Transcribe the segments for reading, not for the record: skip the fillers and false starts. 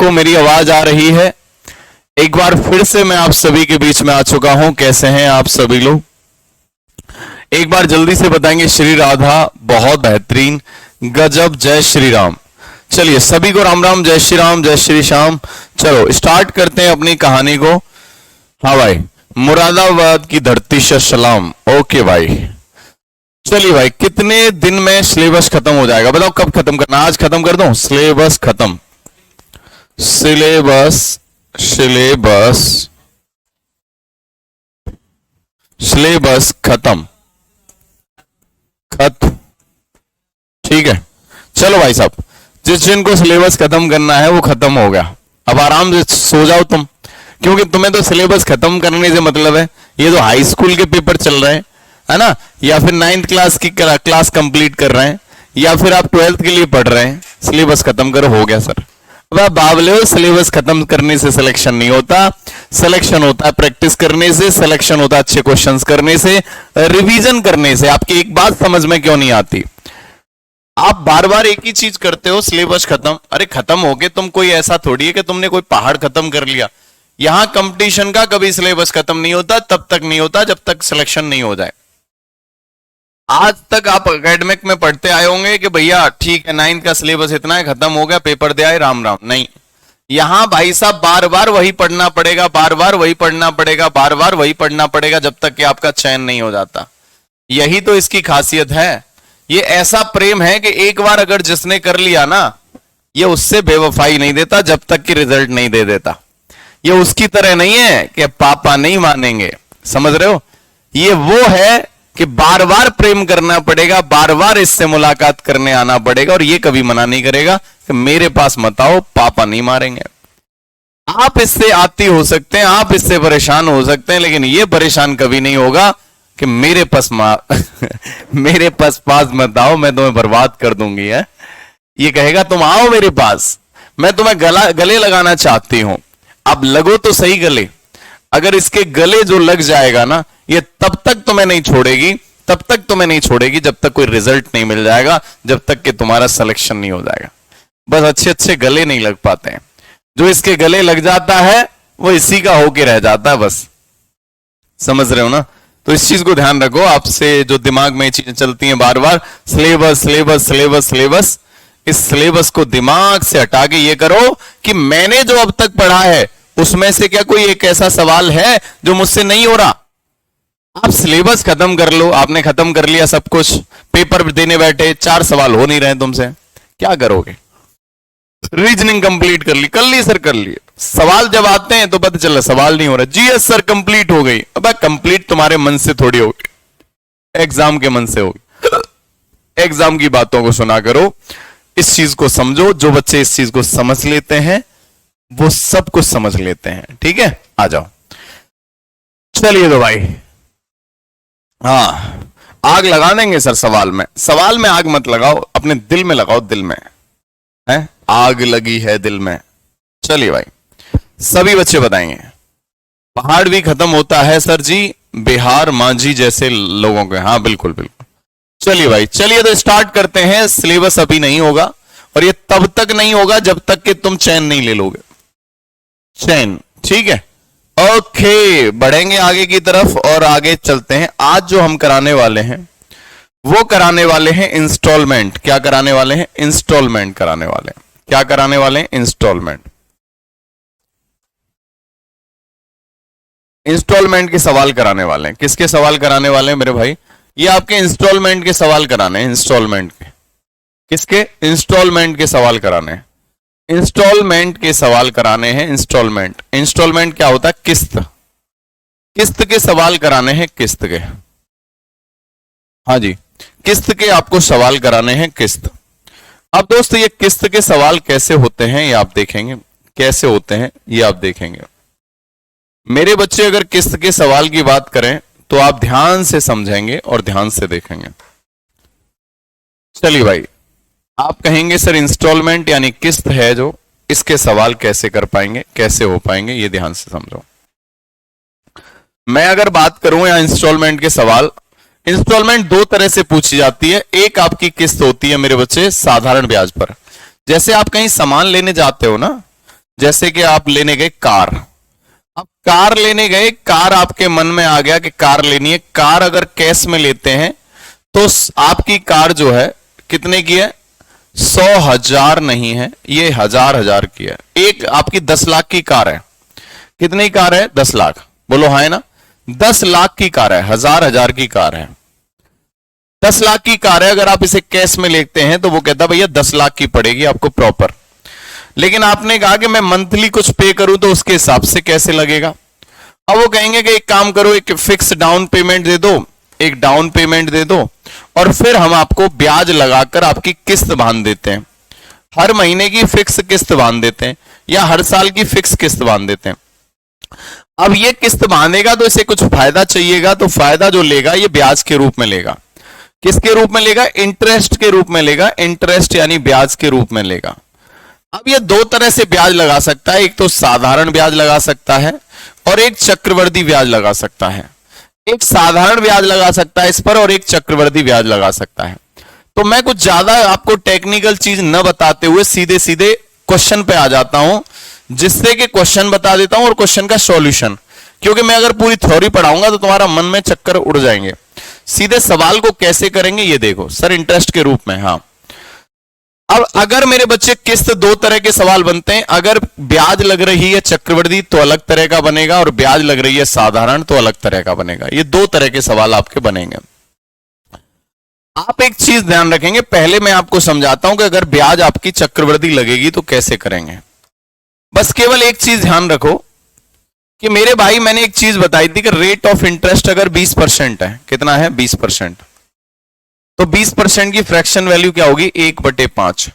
सबको मेरी आवाज आ रही है? एक बार फिर से मैं आप सभी के बीच में आ चुका हूं। कैसे हैं आप सभी लोग? एक बार जल्दी से बताएंगे श्री राधा, बहुत बेहतरीन, गजब, जय श्री राम। चलिए सभी को राम राम, जय श्री राम, जय श्री श्याम। चलो स्टार्ट करते हैं अपनी कहानी को। हाँ भाई, मुरादाबाद की धरती से सलाम। ओके भाई, चलिए भाई, कितने दिन में सिलेबस खत्म हो जाएगा? बताओ कब खत्म करना? आज खत्म कर दो? सिलेबस खत्म, सिलेबस सिलेबस सिलेबस खत्म, ठीक है। चलो भाई साहब, जिस जिनको सिलेबस खत्म करना है वो खत्म हो गया। अब आराम से सो जाओ तुम, क्योंकि तुम्हें तो सिलेबस खत्म करने से मतलब है। ये तो हाई स्कूल के पेपर चल रहे हैं, है ना, या फिर 9th क्लास की क्लास कंप्लीट कर रहे हैं, या फिर आप 12th के लिए पढ़ रहे हैं। सिलेबस खत्म करो, हो गया सर। अब आप बावले हो, सिलेबस खत्म करने से सिलेक्शन नहीं होता। सिलेक्शन होता है प्रैक्टिस करने से, सिलेक्शन होता है अच्छे क्वेश्चंस करने से, रिवीजन करने से। आपकी एक बात समझ में क्यों नहीं आती? आप बार बार एक ही चीज करते हो, सिलेबस खत्म। अरे खत्म हो गए, तुम कोई ऐसा थोड़ी है कि तुमने कोई पहाड़ खत्म कर लिया। यहां कंपटीशन का कभी सिलेबस खत्म नहीं होता, तब तक नहीं होता जब तक सिलेक्शन नहीं हो जाए। आज तक आप एकेडमिक में पढ़ते आए होंगे कि भैया ठीक है 9th का सिलेबस इतना है, खत्म हो गया, पेपर दे आए, राम राम। नहीं, यहां भाई साहब बार बार वही पढ़ना पड़ेगा, बार बार वही पढ़ना पड़ेगा, बार बार वही पढ़ना पड़ेगा, जब तक कि आपका चयन नहीं हो जाता। यही तो इसकी खासियत है। ये ऐसा प्रेम है कि एक बार अगर जिसने कर लिया ना, ये उससे बेवफाई नहीं देता जब तक कि रिजल्ट नहीं दे देता। ये उसकी तरह नहीं है कि पापा नहीं मानेंगे, समझ रहे हो? ये वो है कि बार बार प्रेम करना पड़ेगा, बार बार इससे मुलाकात करने आना पड़ेगा, और ये कभी मना नहीं करेगा कि मेरे पास मत आओ, पापा नहीं मारेंगे। आप इससे आती हो सकते हैं, आप इससे परेशान हो सकते हैं, लेकिन ये परेशान कभी नहीं होगा कि मेरे पास मेरे पास मत आओ, मैं तुम्हें बर्बाद कर दूंगी। है, ये कहेगा तुम आओ मेरे पास, मैं तुम्हें गले लगाना चाहती हूं। अब लगो तो सही गले। अगर इसके गले जो लग जाएगा ना, ये तब तक तुम्हें नहीं छोड़ेगी, तब तक तुम्हें नहीं छोड़ेगी जब तक कोई रिजल्ट नहीं मिल जाएगा, जब तक कि तुम्हारा सिलेक्शन नहीं हो जाएगा। बस अच्छे अच्छे गले नहीं लग पाते हैं। जो इसके गले लग जाता है वो इसी का होके रह जाता है, बस। समझ रहे हो ना? तो इस चीज को ध्यान रखो। आपसे जो दिमाग में चीजें चलती हैं बार बार, सिलेबस सिलेबस सिलेबस सिलेबस, इस सिलेबस को दिमाग से हटा के ये करो कि मैंने जो अब तक पढ़ा है उसमें से क्या कोई एक ऐसा सवाल है जो मुझसे नहीं हो रहा। आप सिलेबस खत्म कर लो। आपने खत्म कर लिया सब कुछ, पेपर देने बैठे, 4 सवाल हो नहीं रहे तुमसे, क्या करोगे? रीजनिंग कंप्लीट कर ली सर, कर ली। सवाल जब आते हैं तो पता चला सवाल नहीं हो रहा। जी एस सर कंप्लीट हो गई। अब कंप्लीट तुम्हारे मन से थोड़ी होगी, एग्जाम के मन से होगी। एग्जाम की बातों को सुना करो, इस चीज को समझो। जो बच्चे इस चीज को समझ लेते हैं वो सब कुछ समझ लेते हैं, ठीक है? आ जाओ, चलिए तो भाई। हाँ, आग लगा देंगे सर सवाल में। सवाल में आग मत लगाओ, अपने दिल में लगाओ। दिल में है आग लगी है, दिल में। चलिए भाई, सभी बच्चे बताएंगे। पहाड़ भी खत्म होता है सर जी, बिहार मांझी जैसे लोगों के। हाँ बिल्कुल बिल्कुल। चलिए भाई, चलिए तो स्टार्ट करते हैं। सिलेबस अभी नहीं होगा, और ये तब तक नहीं होगा जब तक कि तुम चैन नहीं ले लोगे। चैन, ठीक है? ओके, बढ़ेंगे आगे की तरफ और आगे चलते हैं। आज जो हम कराने वाले हैं वो कराने वाले हैं इंस्टॉलमेंट। क्या कराने वाले हैं? इंस्टॉलमेंट कराने वाले हैं। क्या कराने वाले हैं? इंस्टॉलमेंट। इंस्टॉलमेंट के सवाल कराने वाले हैं। किसके सवाल कराने वाले हैं मेरे भाई? ये आपके इंस्टॉलमेंट के सवाल कराने हैं। इंस्टॉलमेंट के, किसके? इंस्टॉलमेंट के सवाल कराने हैं। इंस्टॉलमेंट के सवाल कराने हैं। इंस्टॉलमेंट, इंस्टॉलमेंट क्या होता है? किस्त। किस्त के सवाल कराने हैं, किस्त के। हाँ जी, किस्त के आपको सवाल कराने हैं, किस्त। अब दोस्त ये किस्त के सवाल कैसे होते हैं ये आप देखेंगे। कैसे होते हैं ये आप देखेंगे। मेरे बच्चे अगर किस्त के सवाल की बात करें तो आप ध्यान से समझेंगे और ध्यान से देखेंगे। चलिए भाई, आप कहेंगे सर इंस्टॉलमेंट यानी किस्त है जो, इसके सवाल कैसे कर पाएंगे, कैसे हो पाएंगे, ये ध्यान से समझो। मैं अगर बात करूं या इंस्टॉलमेंट के सवाल, इंस्टॉलमेंट 2 तरह से पूछी जाती है। एक आपकी किस्त होती है मेरे बच्चे साधारण ब्याज पर। जैसे आप कहीं सामान लेने जाते हो ना, जैसे कि आप लेने गए कार, अब कार लेने गए, कार आपके मन में आ गया कि कार लेनी है। कार अगर कैश में लेते हैं तो आपकी कार जो है कितने की है? 100,000 नहीं है, ये 1000 की है। एक आपकी 10 लाख की कार है। कितनी कार है? 10 लाख। बोलो हाँ है ना? 10 लाख की कार है, 1000 की कार है। 10 लाख की कार है, अगर आप इसे कैश में लेते हैं तो वो कहता भैया 10 लाख की पड़ेगी आपको प्रॉपर। लेकिन आपने कहा कि मैं मंथली कुछ पे करूं तो उसके हिसाब से कैसे लगेगा? अब वो कहेंगे कि एक काम करो, एक फिक्स डाउन पेमेंट दे दो, एक डाउन पेमेंट दे दो और फिर हम आपको ब्याज लगाकर आपकी किस्त बांध देते हैं। हर महीने की फिक्स किस्त बांध देते हैं या हर साल की फिक्स किस्त बांध देते हैं। अब ये किस्त बांधेगा तो इसे कुछ फायदा चाहिएगा, तो फायदा जो लेगा ये ब्याज के रूप में लेगा। किसके रूप में लेगा? इंटरेस्ट के रूप में लेगा। इंटरेस्ट यानी ब्याज के रूप में लेगा। अब ये दो तरह से ब्याज लगा सकता है, एक तो साधारण ब्याज लगा सकता है और एक चक्रवृद्धि ब्याज लगा सकता है। एक साधारण ब्याज लगा सकता है इस पर और एक चक्रवृद्धि ब्याज लगा सकता है। तो मैं कुछ ज्यादा आपको टेक्निकल चीज न बताते हुए सीधे सीधे क्वेश्चन पे आ जाता हूं, जिससे कि क्वेश्चन बता देता हूं और क्वेश्चन का सॉल्यूशन, क्योंकि मैं अगर पूरी थ्योरी पढ़ाऊंगा तो तुम्हारा मन में चक्कर उड़ जाएंगे। सीधे सवाल को कैसे करेंगे ये देखो सर, इंटरेस्ट के रूप में। हाँ, अब अगर मेरे बच्चे किस्त, दो तरह के सवाल बनते हैं। अगर ब्याज लग रही है चक्रवृद्धि तो अलग तरह का बनेगा और ब्याज लग रही है साधारण तो अलग तरह का बनेगा। ये दो तरह के सवाल आपके बनेंगे। आप एक चीज ध्यान रखेंगे, पहले मैं आपको समझाता हूं कि अगर ब्याज आपकी चक्रवृद्धि लगेगी तो कैसे करेंगे। बस केवल एक चीज ध्यान रखो कि मेरे भाई मैंने एक चीज बताई थी कि रेट ऑफ इंटरेस्ट अगर 20% है, कितना है? 20%, तो 20% की फ्रैक्शन वैल्यू क्या होगी? 1/5।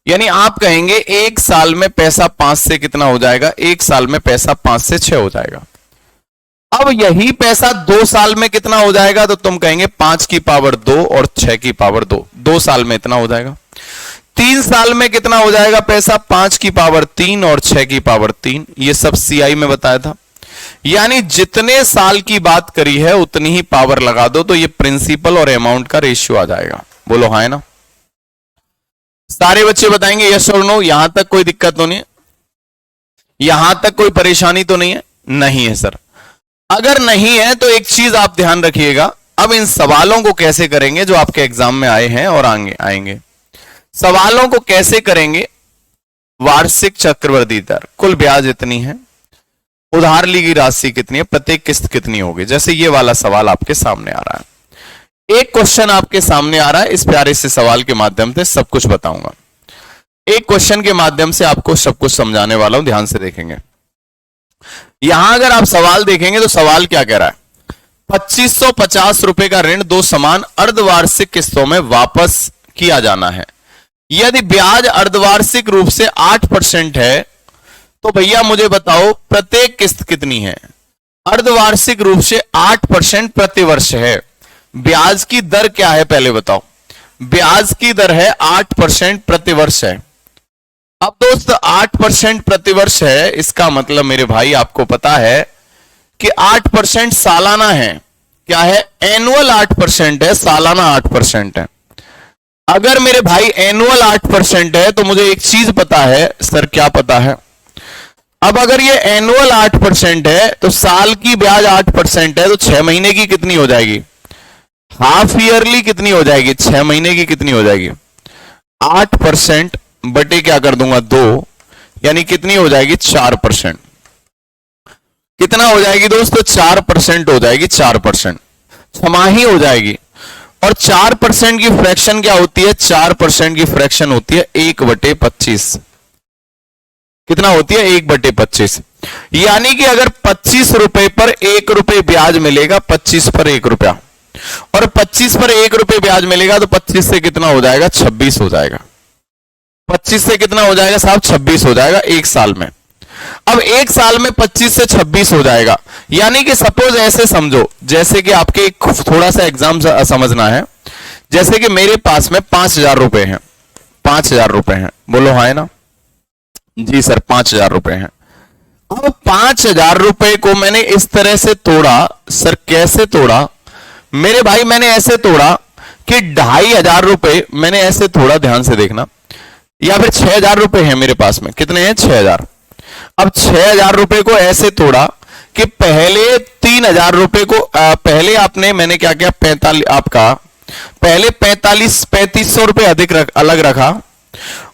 यानी आप कहेंगे एक साल में पैसा 5 से कितना हो जाएगा? एक साल में पैसा 5 से 6 हो जाएगा। अब यही पैसा 2 साल में कितना हो जाएगा? तो तुम कहेंगे 5 की पावर 2 और 6 की पावर 2, 2 साल में इतना हो जाएगा। 3 साल में कितना हो जाएगा पैसा? 5 की पावर 3 और 6 की पावर 3। ये सब सीआई में बताया था। यानी जितने साल की बात करी है उतनी ही पावर लगा दो तो ये प्रिंसिपल और अमाउंट का रेशियो आ जाएगा। बोलो हाँ है ना? सारे बच्चे बताएंगे यस और नो। यहां तक कोई दिक्कत तो नहीं है? यहां तक कोई परेशानी तो नहीं है? नहीं है सर। अगर नहीं है तो एक चीज आप ध्यान रखिएगा, अब इन सवालों को कैसे करेंगे जो आपके एग्जाम में आए हैं और आएंगे। सवालों को कैसे करेंगे? वार्षिक चक्रवृद्धि दर, कुल ब्याज इतनी है, उधार ली गई राशि कितनी है, प्रत्येक किस्त कितनी होगी। जैसे ये वाला सवाल आपके सामने आ रहा है, एक क्वेश्चन आपके सामने आ रहा है। इस प्यारे से सवाल के माध्यम से सब कुछ बताऊंगा। एक क्वेश्चन के माध्यम से आपको सब कुछ समझाने वाला हूं, ध्यान से देखेंगे। यहां अगर आप सवाल देखेंगे तो सवाल क्या कह रहा है? 2550 रुपए का ऋण 2 समान अर्धवार्षिक किस्तों में वापस किया जाना है। यदि ब्याज अर्धवार्षिक रूप से 8% है तो भैया मुझे बताओ प्रत्येक किस्त कितनी है? अर्धवार्षिक रूप से 8% प्रति वर्ष है। ब्याज की दर क्या है पहले बताओ? ब्याज की दर है 8% प्रति वर्ष है। अब दोस्त 8% प्रति वर्ष है, इसका मतलब मेरे भाई आपको पता है कि 8% सालाना है। क्या है? एनुअल 8% है, सालाना 8% है। अगर मेरे भाई एनुअल 8% है तो मुझे एक चीज पता है। सर क्या पता है? अब अगर ये एनुअल 8% है तो साल की ब्याज 8% है तो 6 महीने की कितनी हो जाएगी? हाफ ईयरली कितनी हो जाएगी? 6 महीने की कितनी हो जाएगी? 8% बटे क्या कर दूंगा? 2, यानी कितनी हो जाएगी? 4%। कितना हो जाएगी दोस्तों? 4% हो जाएगी। 4% छमाही हो जाएगी। और 4% की फ्रैक्शन क्या होती है? 4% की फ्रैक्शन होती है 1/25। कितना होती है? 1/25। यानी कि अगर 25 रुपए पर 1 रुपए ब्याज मिलेगा, 25 पर 1 रुपया, और 25 पर 1 रुपए ब्याज मिलेगा तो 25 से कितना हो जाएगा? 26 हो जाएगा। 25 से कितना हो जाएगा साहब? 26 हो जाएगा एक साल में। अब एक साल में 25 से 26 हो जाएगा। यानी कि सपोज ऐसे समझो, जैसे कि आपके थोड़ा सा एग्जाम समझना है। जैसे कि मेरे पास में 5000 रुपए हैं, 5000 रुपए हैं। बोलो हाँ है ना? जी सर 5000 रुपए हैं। अब 5000 रुपए को मैंने इस तरह से तोड़ा। सर कैसे तोड़ा? मेरे भाई मैंने ऐसे तोड़ा कि 2500 रुपए मैंने ऐसे थोड़ा, ध्यान से देखना, या फिर 6000 रुपए हैं मेरे पास में। कितने हैं? 6000। अब 6,000 रुपए को ऐसे तोड़ा कि पहले 3,000 रुपए को पहले आपने, मैंने क्या किया, 45 आपका पहले 3500 रुपए अलग रखा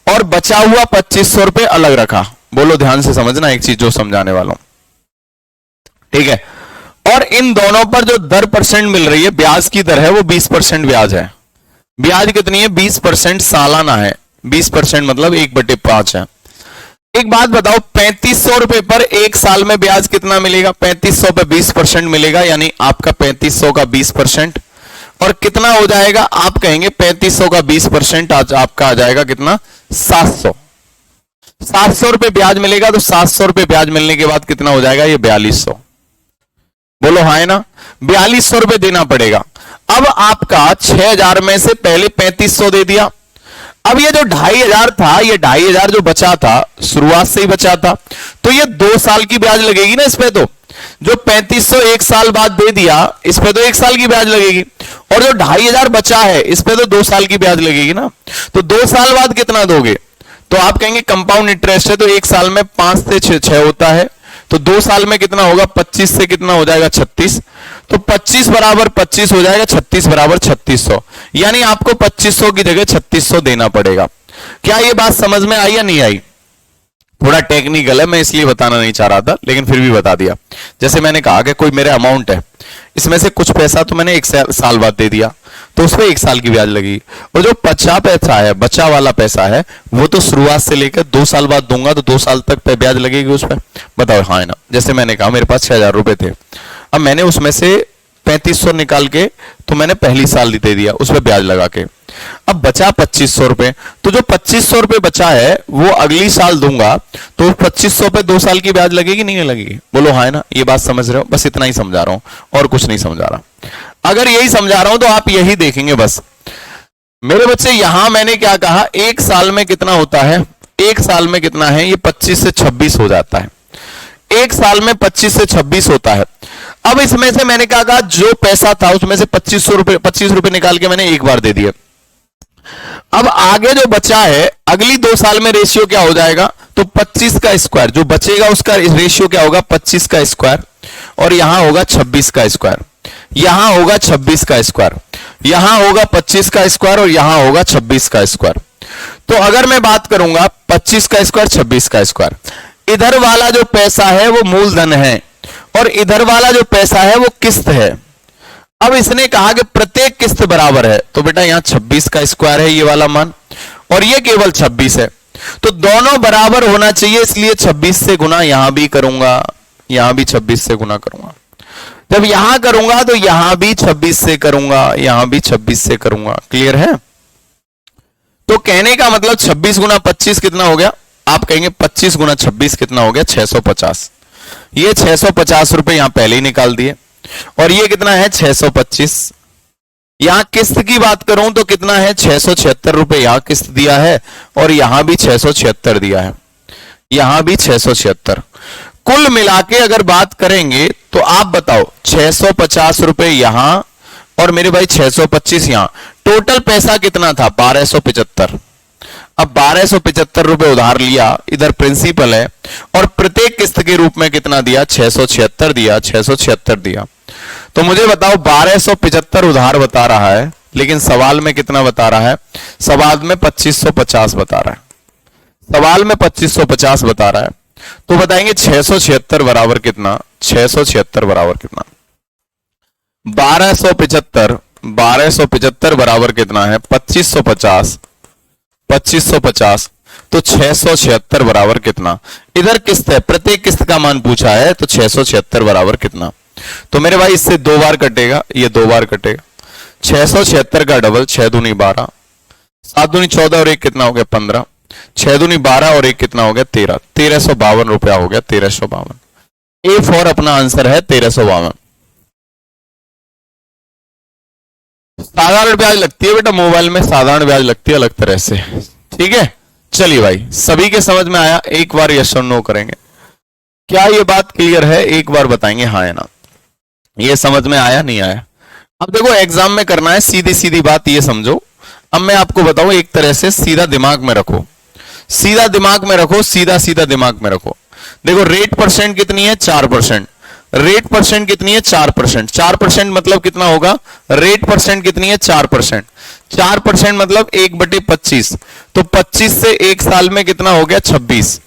और बचा हुआ 2500 रुपए अलग रखा। बोलो ध्यान से समझना एक चीज जो समझाने वाला हूं, ठीक है। और इन दोनों पर जो दर परसेंट मिल रही है, ब्याज की दर है, वो 20% ब्याज है। ब्याज कितनी है? 20% सालाना है। 20% मतलब 1/5 है। एक बात बताओ, 3500 रुपए पर एक साल में ब्याज कितना मिलेगा? 3500 पे 20% मिलेगा, यानी आपका 3500 का 20%। और कितना हो जाएगा? आप कहेंगे 3500 का 20% आज आपका आ जाएगा कितना? 700। 700 रुपए ब्याज मिलेगा, तो 700 रुपए ब्याज मिलने के बाद कितना हो जाएगा? ये 4200। बोलो हाँ है ना? 4200 रुपए देना पड़ेगा। अब आपका 6,000 में से पहले 3500 दे दिया। अब ये जो 2,500 था, ये 2,500 जो बचा था, शुरुआत से ही बचा था, तो ये 2 साल की ब्याज लगेगी ना इस पे। तो जो 3500 एक साल बाद दे दिया, इस पे तो 1 साल की ब्याज लगेगी। और जो 2,500 बचा है, इस पे तो 2 साल की ब्याज लगेगी ना। तो 2 साल बाद कितना दोगे? तो आप कहेंगे कंपाउंड इंटरेस्ट है, तो 1 साल में 5 से 6 होता है, तो 2 साल में कितना होगा? 25 से कितना हो जाएगा? 36। तो 25 बराबर 25 हो जाएगा, 36 बराबर 3600, यानी आपको 2500 की जगह 3600 देना पड़ेगा। क्या ये बात समझ में आई या नहीं आई? थोड़ा टेक्निकल है, मैं इसलिए बताना नहीं चाह रहा था, लेकिन फिर भी बता दिया। जैसे मैंने कहा कि कोई मेरा अमाउंट है, इसमें से कुछ पैसा तो मैंने 1 साल बाद दे दिया, तो उसमें 1 साल की ब्याज लगेगी। और जो बचा पैसा है, बचा वाला पैसा है, वो तो शुरुआत से लेकर 2 साल बाद दूंगा, तो 2 साल तक पे ब्याज लगेगी उस पर। बताओ हाँ है ना? जैसे मैंने कहा मेरे पास 6,000 रुपए थे, अब मैंने उसमें से 3500 निकाल के तो मैंने पहली साल दे दिया, उस पर ब्याज लगा के। अब बचा 2500 रुपए, तो जो 2500 रुपए बचा है वो अगली साल दूंगा, तो 2500 पे 2 साल की ब्याज लगेगी नहीं लगेगी? बोलो हाँ है ना? ये बात समझ रहे हो? बस इतना ही समझा रहा हूं और कुछ नहीं समझा रहा। अगर यही समझा रहा हूं तो आप यही देखेंगे बस। मेरे बच्चे यहां मैंने क्या कहा, 1 साल में कितना होता है? 1 साल में कितना है? ये 25 से 26 हो जाता है। 1 साल में 25 से 26 होता है। अब इसमें से मैंने क्या कहा, जो पैसा था उसमें से 25 रुपए निकाल के मैंने एक बार दे दिए। अब आगे जो बचा है, अगली 2 साल में रेशियो क्या हो जाएगा? तो 25 का स्क्वायर जो बचेगा उसका रेशियो क्या होगा? 25 का स्क्वायर, और यहां होगा 26 का स्क्वायर, यहां होगा 26 का स्क्वायर, यहां होगा 25 का स्क्वायर, और यहां होगा 26 का स्क्वायर। तो अगर मैं बात करूंगा 25 का स्क्वायर, 26 का स्क्वायर, इधर वाला जो पैसा है वो मूलधन है, और इधर वाला जो पैसा है वो किस्त है। अब इसने कहा कि प्रत्येक किस्त बराबर है, तो बेटा यहां 26 का स्क्वायर है ये वाला मान, और ये केवल 26 है, तो दोनों बराबर होना चाहिए, इसलिए 26 से गुना यहां भी करूंगा, यहां भी 26 से गुना करूंगा। जब यहां करूंगा तो यहां भी 26 से करूंगा, यहां भी 26 से करूंगा। क्लियर है? तो कहने का मतलब 26 गुना 25 कितना हो गया? आप कहेंगे 25 गुना 26 कितना हो गया? 650। ये 650 रुपए यहां पहले ही निकाल दिए, और ये कितना है? 625। यहां किस्त की बात करूं तो कितना है? 676 रुपए यहां किस्त दिया है, और यहां भी 676 दिया है, यहां भी 676। कुल मिला के अगर बात करेंगे तो आप बताओ 650 रुपए यहां और मेरे भाई 625 यहां, टोटल पैसा कितना था? 1275। अब 1275 रुपए उधार लिया, इधर प्रिंसिपल है, और प्रत्येक किस्त के रूप में कितना दिया? 676 दिया, 676 दिया। तो मुझे बताओ 1275 उधार बता रहा है, लेकिन सवाल में कितना बता रहा है? सवाल में 2550 बता रहा है, सवाल में 2550 बता रहा है। तो बताएंगे 676 बराबर कितना? 676 बराबर कितना? 1275 बराबर कितना है? 2550, 2550, तो 676 बराबर कितना? इधर किस्त है, प्रत्येक किस्त का मान पूछा है, तो 676 बराबर कितना? तो मेरे भाई इससे 2 बार कटेगा, ये 2 बार कटेगा। 676 का डबल 6 दूनी 12, 7 दूनी 14 और 1 कितना हो गया? 15, 6 दूनी 12 और 1 कितना हो गया? 13, 1352 रुपया हो गया, 1352। ए फॉर अपना आंसर है 1352। साधारण ब्याज लगती है बेटा मोबाइल में, साधारण ब्याज लगती है अलग तरह से, ठीक है। चलिए भाई, सभी के समझ में आया? एक बार यस और नो करेंगे। क्या ये बात क्लियर है? एक बार बताएंगे हाँ या ना। ये समझ में आया नहीं आया? अब देखो एग्जाम में करना है, सीधी सीधी बात ये समझो। अब मैं आपको बताऊं, एक तरह से सीधा दिमाग में रखो, सीधा दिमाग में रखो, सीधा सीधा दिमाग में रखो। देखो रेट परसेंट कितनी है 4%, रेट परसेंट कितनी है 4%, 4% मतलब कितना होगा, रेट परसेंट कितनी है 4%, 4% मतलब 1/25, तो 25 से एक साल में कितना हो गया 26,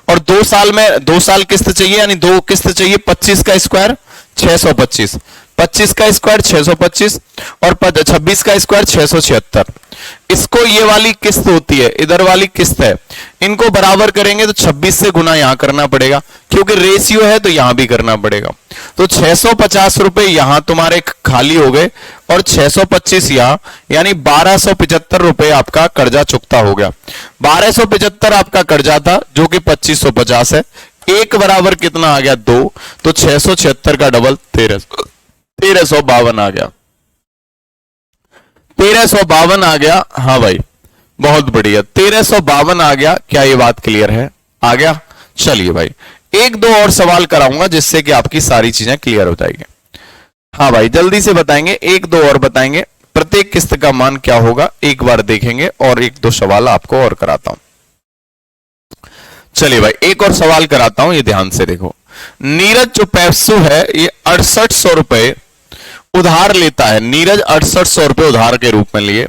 और 2 साल में 2 साल किस्त चाहिए, यानी 2 किस्त चाहिए, 25 का स्क्वायर 625, 25 का स्क्वायर 625 और 26 का स्क्वायर 676। इसको ये वाली किस्त होती है, इधर वाली किस्त है, इनको बराबर करेंगे तो 26 से गुना यहां करना पड़ेगा, क्योंकि रेशियो है तो यहां भी करना पड़ेगा। तो 650 रुपए यहां तुम्हारे खाली हो गए और 625 यहां, यानी 1275 रुपए आपका कर्जा चुकता हो गया। 1275 आपका कर्जा था जो कि 2550 है, एक बराबर कितना आ गया 2, तो 676 का डबल 1352 आ गया, 1352 आ गया। हाँ भाई बहुत बढ़िया, 1352 आ गया। क्या ये बात क्लियर है, आ गया? चलिए भाई एक दो और सवाल कराऊंगा जिससे कि आपकी सारी चीजें क्लियर हो जाएगी। हाँ भाई जल्दी से बताएंगे, एक दो और बताएंगे, प्रत्येक किस्त का मान क्या होगा एक बार देखेंगे और एक दो सवाल आपको और कराता हूं। चलिए भाई एक और सवाल कराता हूं, ये ध्यान से देखो। नीरज जो पैसो है ये 6800 रुपए उधार लेता है, नीरज 6800 रुपए उधार के रूप में लिए,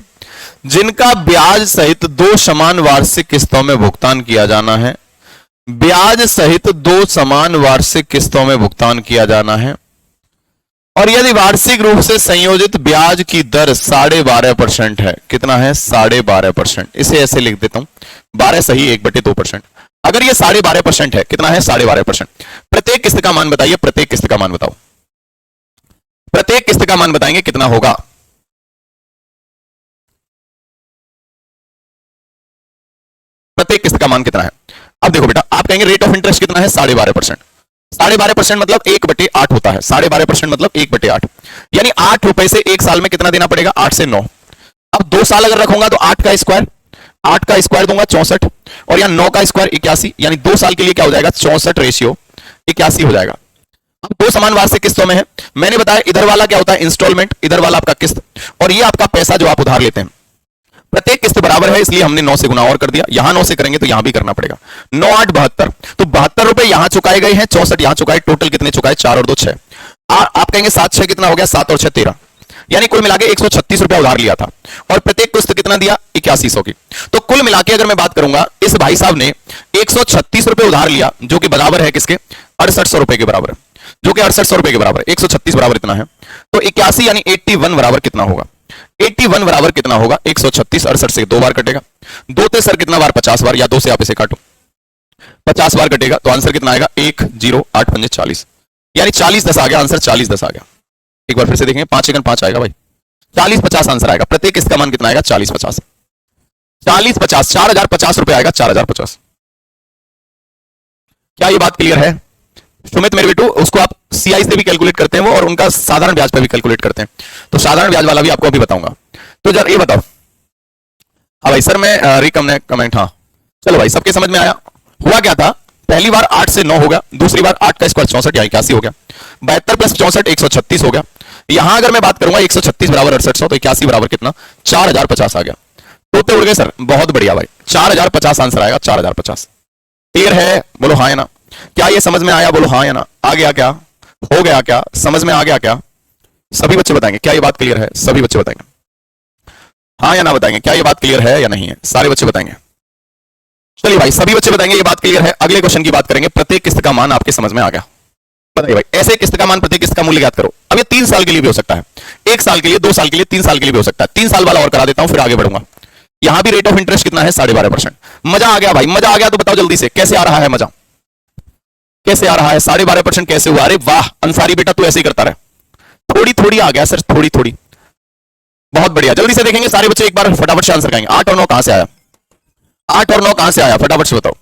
जिनका ब्याज सहित 2 समान वार्षिक किस्तों में भुगतान किया जाना है, ब्याज सहित 2 समान वार्षिक किस्तों में भुगतान किया जाना है, और यदि वार्षिक रूप से संयोजित ब्याज की दर 12.5% है, कितना है 12.5%, इसे ऐसे लिख देता हूं 12 सही 1/2%, अगर ये 12.5% है, कितना है 12.5%, प्रत्येक किस्त का मान बताइए, प्रत्येक किस्त का मान बताओ, प्रत्येक किस्त का मान बताएंगे कितना होगा। प्रत्येक किस्त का मान कितना है। अब देखो बेटा आप कहेंगे रेट ऑफ इंटरेस्ट कितना है 12.5%, 12.5% मतलब 1/8 होता है, 12.5% मतलब 1/8, यानी 8 रुपए से एक साल में कितना देना पड़ेगा 8 से 9। अब 2 साल अगर रखूंगा तो 8 का स्क्वायर, 8 का स्क्वायर दूंगा 64, और यहां 9 का स्क्वायर 81, यानी 2 साल के लिए क्या हो जाएगा 64 रेशियो 81 हो जाएगा। अब 2 समान वार्षिक किस्तों में है, मैंने बताया इधर वाला क्या होता है इंस्टॉलमेंट, इधर वाला आपका किस्त, और ये आपका पैसा जो आप उधार लेते हैं। प्रत्येक किस्त बराबर है इसलिए हमने 9 से गुना और कर दिया, यहां 9 से करेंगे तो यहां भी करना पड़ेगा, 9 8 72, तो 72 रुपए यहां चुकाए गए हैं, 64 यहां चुकाए, टोटल कितने चुकाए 4 और 2 6। आप कहेंगे 7 6 कितना हो गया, 7 और 6 13, यानी कुल मिला के 136 रुपया उधार लिया था, और प्रत्येक किस्त कितना दिया 8100 की। तो कुल मिला के अगर मैं बात करूंगा इस भाई साहब ने 136 रुपए उधार लिया, जो कि बराबर है किसके 6800 रुपए के बराबर, जो कि 6800 रुपए के बराबर, 136 बराबर इतना है, तो 81 यानी 81 बराबर कितना होगा, 81 बराबर कितना होगा 136 68 से 2 बार कटेगा, 2 ते सर कितना बार 50 बार, या 2 से आप इसे काटो 50 बार कटेगा, तो आंसर कितना आएगा 1 0 8 5 40, यानी 40 10 आ गया आंसर, 40 10 आ गया। एक बार फिर से देखेंगे 5 1 5 आएगा भाई, 40 50 आंसर आएगा, प्रत्येक किस्त का मान कितना आएगा 40 50, 40 50 4050 रुपए आएगा, 4050। क्या ये बात क्लियर है सुमित मेरे बेटू? उसको आप सीआई से भी कैलकुलेट करते हैं वो, और उनका साधारण ब्याज पे भी कैलकुलेट करते हैं, तो साधारण ब्याज वाला भी आपको अभी बताऊंगा। तो जरा ये बताओ, हाँ भाई सर मैं कमेंट, हाँ चलो भाई सबके समझ में आया। हुआ क्या था, पहली बार 8 से 9 हो गया, दूसरी बार 8 का स्क्वायर 64 या 81 हो गया, 72 प्लस 64 136 हो गया, यहां अगर मैं बात करूंगा 136 बराबर 6800, तो 81 बराबर कितना 4050 आ गया। तोते उड़ गए सर, बहुत बढ़िया भाई, 4050 आंसर आएगा, 4050। क्लियर है बोलो हाँ या ना, क्या ये समझ में आया बोलो हाँ या ना, आ गया क्या, हो गया क्या, समझ में आ गया क्या, सभी बच्चे बताएंगे क्या ये बात क्लियर है, सभी बच्चे बताएंगे हाँ या ना, बताएंगे क्या ये बात क्लियर है या नहीं है, सारे बच्चे बताएंगे। चलिए भाई सभी बच्चे बताएंगे ये बात क्लियर है। अगले क्वेश्चन की बात करेंगे, प्रत्येक किस्त का मान आपके समझ में आ गया, बताइए भाई ऐसे किस्त का मान, प्रत्येक किस्त का मूल्य ज्ञात करो। अब ये 3 साल के लिए भी हो सकता है, 1 साल के लिए, 2 साल के लिए, 3 साल के लिए भी हो सकता है। 3 साल वाला और करा देता हूं फिर आगे बढ़ूंगा। यहां भी रेट ऑफ इंटरेस्ट कितना है 12.5%। मजा आ गया भाई, मजा आ गया तो बताओ जल्दी से कैसे आ रहा है मजा, कैसे आ रहा है 12.5% कैसे हुआ? अरे वाह अंसारी बेटा तू ऐसे ही करता रहे, थोड़ी थोड़ी आ गया सर, थोड़ी थोड़ी, बहुत बढ़िया। जल्दी से देखेंगे सारे बच्चे एक बार फटाफट से आंसर करेंगे। 8 और 9 कहां से आया, 8 और 9 कहां से आया फटाफट से बताओ।